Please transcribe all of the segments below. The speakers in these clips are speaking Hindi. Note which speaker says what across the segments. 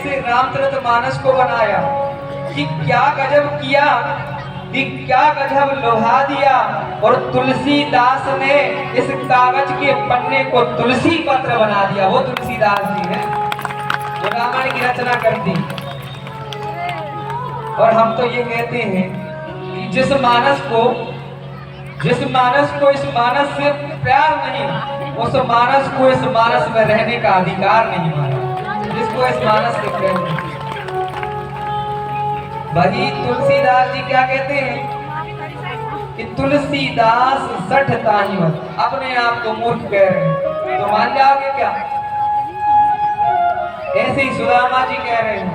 Speaker 1: कैसे रामचरितमानस को बनाया कि क्या गजब किया, कि क्या गजब लोहा दिया। और तुलसीदास ने इस कागज के पन्ने को तुलसी पत्र बना दिया। वो तुलसीदास जी है जो रामायण की रचना कर दी। और हम तो ये कहते हैं कि जिस मानस को इस मानस से प्यार नहीं, उस मानस को इस मानस में रहने का अधिकार नहीं माना, जिसको इस मानस से प्रेम नहीं। वही तुलसीदास जी क्या कहते हैं कि तुलसीदास सठ ताही मत, अपने आप को मूर्ख कह रहे हैं तो मान जाओगे क्या? ऐसे ही सुदामा जी कह रहे हैं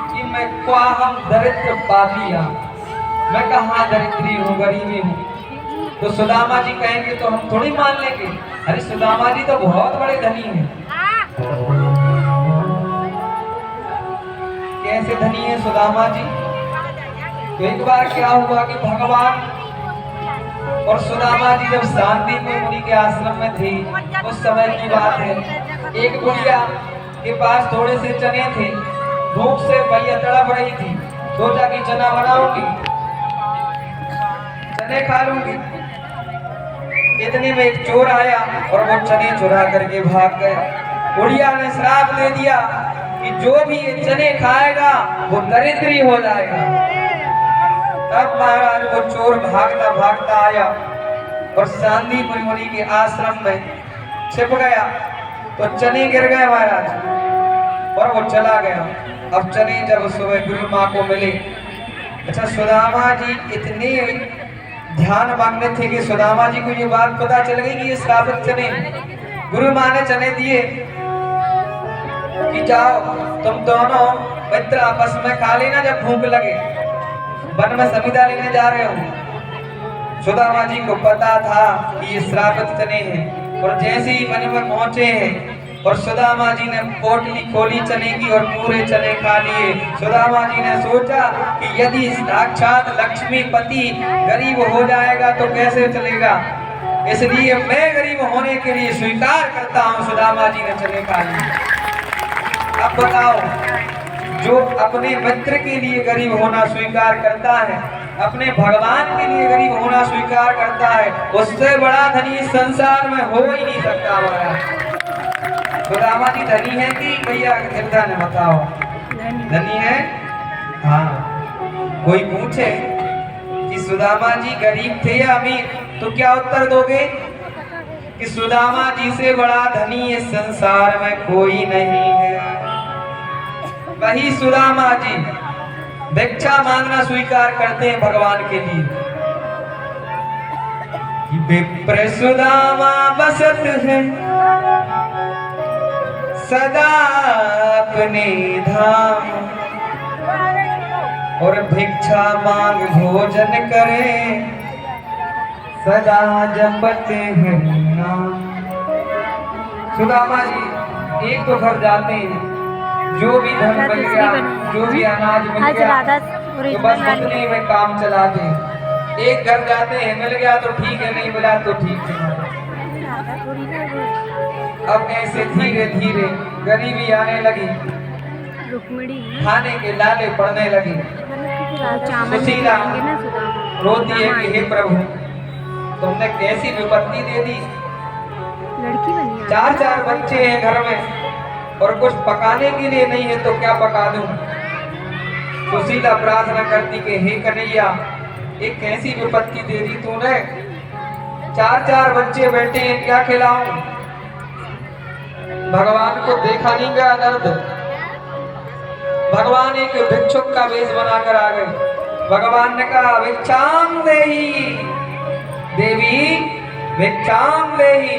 Speaker 1: कि मैं क्या हम दरिद्र पापिया, मैं कहाँ दरिद्री हूँ, गरीबी हूँ। तो सुदामा जी कहेंगे तो हम थोड़ी मान लेंगे, अरे सुदामा जी तो बहुत बड़े धनी हैं। कैसे धनी है सुदामा जी? तो एक बार क्या हुआ कि भगवान और सुदामा जी जब शांतिपुर मुनि के आश्रम में थे, उस समय की बात है। एक बुढ़िया के पास थोड़े से चने थे, भूख से भैया तड़प रही थी, सोचा कि चना बनाऊंगी, चने खा लूंगी। इतने में एक चोर आया और वो चने चुरा करके भाग गया। बुढ़िया ने श्राप दे दिया कि जो भी ये चने खाएगा वो दरिद्री हो जाएगा। तब महाराज वो चोर भागता भागता आया और शांतिपुर मुनि के आश्रम में छिप गया, तो चने गिर गए महाराज और वो चला गया। अब चने जब सुबह गुरु माँ को मिले, अच्छा सुदामा जी इतने ध्यान मांगने थे कि सुदामा जी को ये बात पता चल गई कि ये श्रापित चने, गुरु माँ ने चने दिए कि जाओ तुम दोनों मित्र आपस में खा लेना, जब भूख लगे वन में समिधा लेने जा रहे हो। सुदामा जी को पता था कि ये श्रापित चने हैं, और जैसे ही वन में पहुंचे हैं और सुदामा जी ने पोटली खोली चने की और पूरे चने खा लिए। सुदामा जी ने सोचा कि यदि साक्षात लक्ष्मीपति गरीब हो जाएगा तो कैसे चलेगा, इसलिए मैं गरीब होने के लिए स्वीकार करता हूँ। सुदामा जी ने चने खा लिए। अब बताओ, जो अपने मित्र के लिए गरीब होना स्वीकार करता है, अपने भगवान के लिए गरीब होना स्वीकार करता है, उससे बड़ा धनी संसार में हो ही नहीं सकता। हमारा सुदामा जी धनी है कि भैया निर्धन है? बताओ, धनी है। हाँ, कोई पूछे कि सुदामा जी गरीब थे या अमीर, तो क्या उत्तर दोगे? कि सुदामा जी से बड़ा धनी इस संसार में कोई नहीं है। वही सुदामा जी भिक्षा मांगना स्वीकार करते हैं भगवान के लिए। विप्र सुदामा बसत है सदा अपने धाम, और भिक्षा मांग भोजन करे सदा जपते हैं नाम। सुदामा जी एक तो घर जाते हैं, जो भी धन मिल गया, जो भी अनाज मिल गया, तो बस उतने में काम चलाते हैं। एक घर जाते हैं, मिल गया तो ठीक है, नहीं मिला तो ठीक है। अब ऐसे धीरे धीरे गरीबी आने लगी, खाने के लाले पड़ने लगे। सुशीला रोती है कि हे प्रभु, तुमने कैसी विपत्ति दे दी। चार चार बच्चे हैं घर में और कुछ पकाने के लिए नहीं है, तो क्या पका दूं। सुशीला प्रार्थना करती कि हे कन्हैया, एक कैसी विपत्ति दे दी तूने, चार चार बच्चे बैठे हैं, क्या खिलाऊं। भगवान को देखा नहीं गया दर्द। भगवान एक भिक्षुक का वेश बनाकर आ गए। भगवान ने कहा भिक्षाम देहि देवी, भिक्षाम देहि।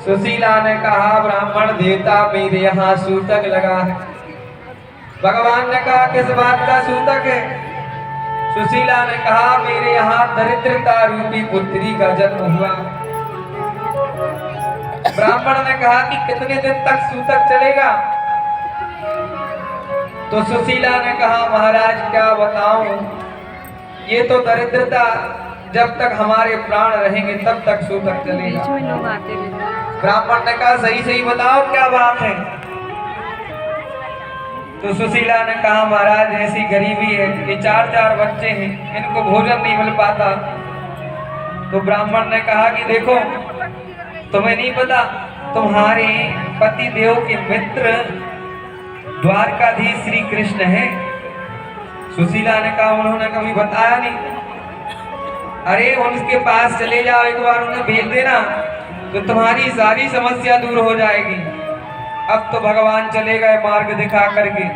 Speaker 1: सुशीला ने कहा ब्राह्मण देवता मेरे यहाँ सूतक लगा है। भगवान ने कहा किस बात का सूतक है? सुशीला ने कहा मेरे यहाँ दरिद्रता रूपी पुत्री का जन्म हुआ। ब्राह्मण ने कहा कि कितने दिन तक सूतक चलेगा? तो सुशीला ने कहा महाराज क्या बताऊं, ये तो दरिद्रता जब तक हमारे प्राण रहेंगे तब तक सूतक चलेगा। ब्राह्मण ने कहा सही सही बताओ क्या बात है। तो सुशीला ने कहा महाराज ऐसी गरीबी है कि 4-4 बच्चे हैं, इनको भोजन नहीं मिल पाता। तो ब्राह्मण ने कहा कि देखो तुम्हें नहीं पता, तुम्हारे पति देव के मित्र द्वारकाधीश श्री कृष्ण है। सुशीला ने कहा उन्होंने कभी बताया नहीं। अरे उनके पास चले जाओ, एक बार उन्हें भेज देना तो तुम्हारी सारी समस्या दूर हो जाएगी। अब तो भगवान चले गए मार्ग दिखा करके।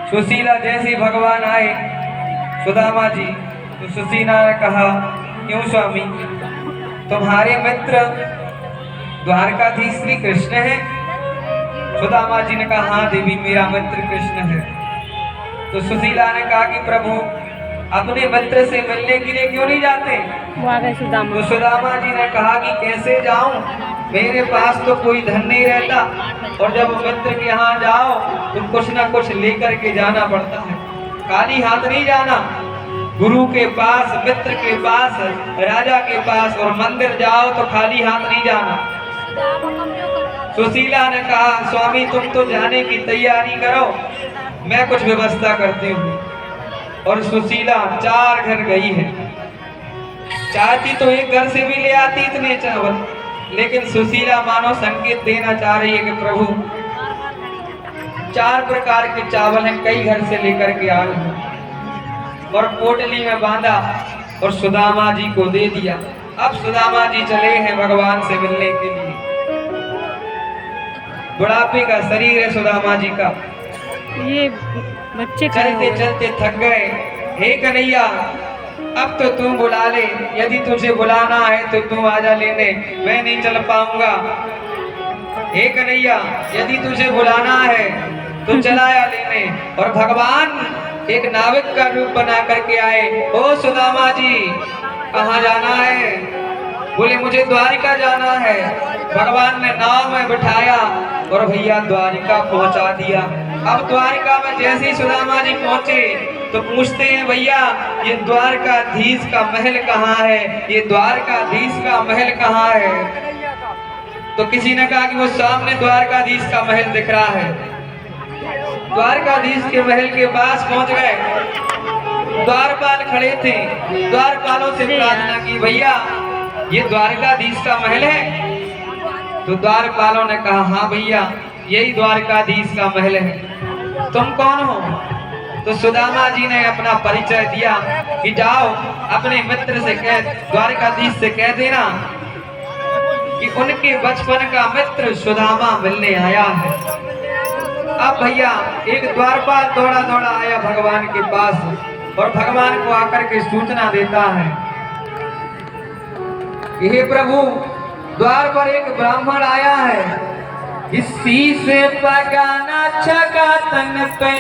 Speaker 1: सुशीला जैसे भगवान आए सुदामा जी, तो सुशीला ने कहा क्यों स्वामी, तुम्हारे मित्र द्वारकाधीश श्री कृष्ण है? सुदामा जी ने कहा हाँ देवी, मेरा मित्र कृष्ण है। तो सुशीला ने कहा कि प्रभु अपने मित्र से मिलने के लिए क्यों नहीं जाते? तो सुदामा जी ने कहा कि कैसे जाऊं, मेरे पास तो कोई धन नहीं रहता, और जब मित्र के यहाँ जाओ तो कुछ ना कुछ लेकर के जाना पड़ता है, खाली हाथ नहीं जाना। गुरु के पास, मित्र के पास, राजा के पास और मंदिर जाओ तो खाली हाथ नहीं जाना। सुशीला ने कहा स्वामी तुम तो जाने की तैयारी करो, मैं कुछ व्यवस्था करती हूँ। और सुशीला 4 घर गई है। चाहती तो एक घर से भी ले आती इतने चावल, लेकिन सुशीला मानो संकेत देना चाह रही है कि प्रभु 4 प्रकार के चावल हैं, कई घर से लेकर के आई हूँ। और पोटली में बांधा और सुदामा जी को दे दिया। अब सुदामा जी चले हैं भगवान से मिलने के लिए। बुढ़ापे का शरीर है सुदामा जी का,
Speaker 2: ये बच्चे
Speaker 1: चलते चलते थक गए। हे कन्हैया अब तो तू बुला ले, यदि तुझे बुलाना है तो तू आजा लेने, मैं नहीं चल पाऊंगा। हे कन्हैया यदि तुझे बुलाना है तो चलाया लेने। और भगवान एक नाविक का रूप बना करके आए। ओ सुदामा जी कहाँ जाना है? बोले मुझे द्वारिका जाना है। भगवान ने नाव में बिठाया और भैया द्वारिका पहुंचा दिया। अब द्वारिका में जैसे ही सुदामा जी पहुंचे तो पूछते हैं भैया ये द्वारकाधीश का महल कहाँ है? ये द्वारकाधीश का महल कहाँ है? तो किसी ने कहा कि वो सामने द्वारकाधीश का महल दिख रहा है। द्वारकाधीश के महल के पास पहुंच गए। द्वारपाल खड़े थे, द्वारपालों से प्रार्थना की भैया ये द्वारकाधीश का महल है? तो द्वारपालों ने कहा हाँ भैया यही द्वारकाधीश का महल है। तुम कौन हो? तो सुदामा जी ने अपना परिचय दिया कि जाओ अपने मित्र से कह, द्वारकाधीश से कह देना कि उनके बचपन का मित्र सुदामा मिलने आया है। अब भैया एक द्वारपाल दौड़ा दौड़ा आया भगवान के पास और भगवान को आकर के सूचना देता है हे प्रभु द्वार पर एक ब्राह्मण आया है, इसी से पगाना छका तन पे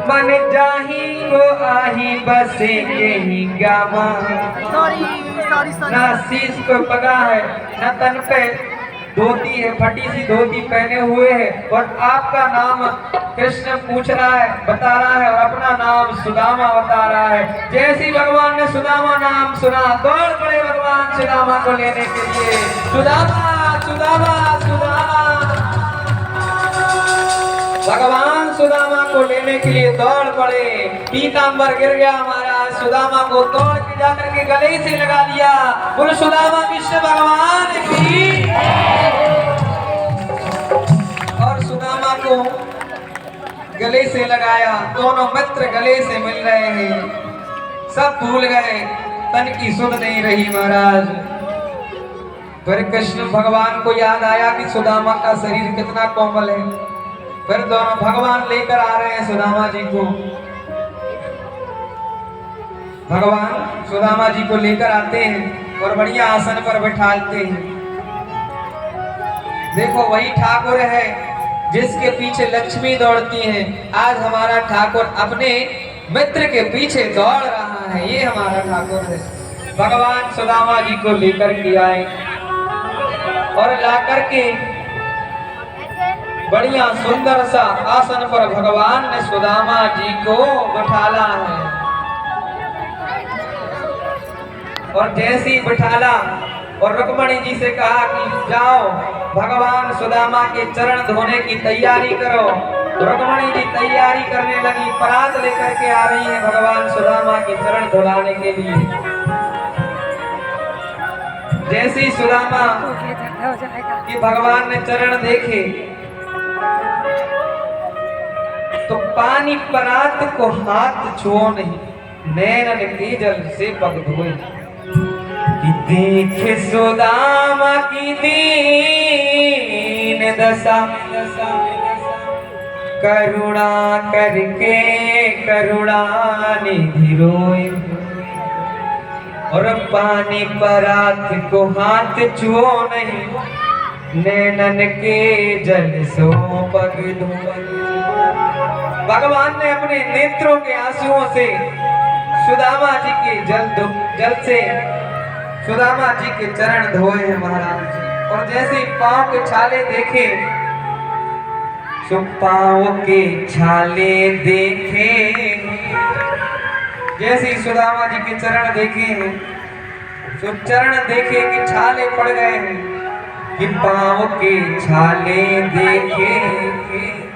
Speaker 1: मन जाही को आही बसे यही गामा। ना शीश को पगा है न तन पे धोती है, फटी सी धोती पहने हुए है। और आपका नाम कृष्ण पूछ रहा है, बता रहा है, और अपना नाम सुदामा बता रहा है। जैसे ही भगवान ने सुदामा नाम सुना दौड़ पड़े भगवान सुदामा को लेने के लिए। सुदामा सुदामा सुदामा, भगवान सुदामा को लेने के लिए दौड़ पड़े। पीतांबर गिर गया महाराज, सुदामा को दौड़ के जाकर के गले से लगा लिया। बोलो सुदामा कृष्ण भगवान की। और सुदामा को गले से लगाया, दोनों मित्र गले से मिल रहे हैं। सब भूल गए, तन की सुध नहीं रही महाराज। फिर कृष्ण भगवान को याद आया कि सुदामा का शरीर कितना कोमल है। फिर दोनों भगवान लेकर आ रहे हैं सुदामा जी को। भगवान सुदामा जी को लेकर आते हैं और बढ़िया आसन पर बैठाते हैं। देखो वही ठाकुर है जिसके पीछे लक्ष्मी दौड़ती है। आज हमारा ठाकुर अपने मित्र के पीछे दौड़ रहा है, ये हमारा ठाकुर है। भगवान सुदामा जी को लेकर के आए और लाकर के बढ़िया सुंदर सा आसन पर भगवान ने सुदामा जी को बिठाला है। और जैसे ही बिठाला और रुक्मणी जी से कहा कि जाओ भगवान सुदामा के चरण धोने की तैयारी करो। रुक्मणी जी तैयारी करने लगी, परात लेकर के आ रही है भगवान सुदामा के चरण धुलाने के लिए। जैसे ही सुदामा कि भगवान ने चरण देखे तो पानी परात को हाथ छुओ नहीं, नैनन के जल से पग धोए। कि देख सुदामा की दीन दशा, करुणा करके करुणा निधि रोए। और पानी परात को हाथ छुओ नहीं, नैनन के जल सो पग धोए। भगवान ने अपने नेत्रों के आंसुओं से सुदामा जी के जल से सुदामा जी के चरण धोए हैं महाराज जी। और जैसे पांव के छाले देखे, सो पांव के छाले देखे, जैसे ही सुदामा जी के चरण देखे हैं, सो चरण देखे कि छाले पड़ गए हैं, कि पांव के छाले देखे।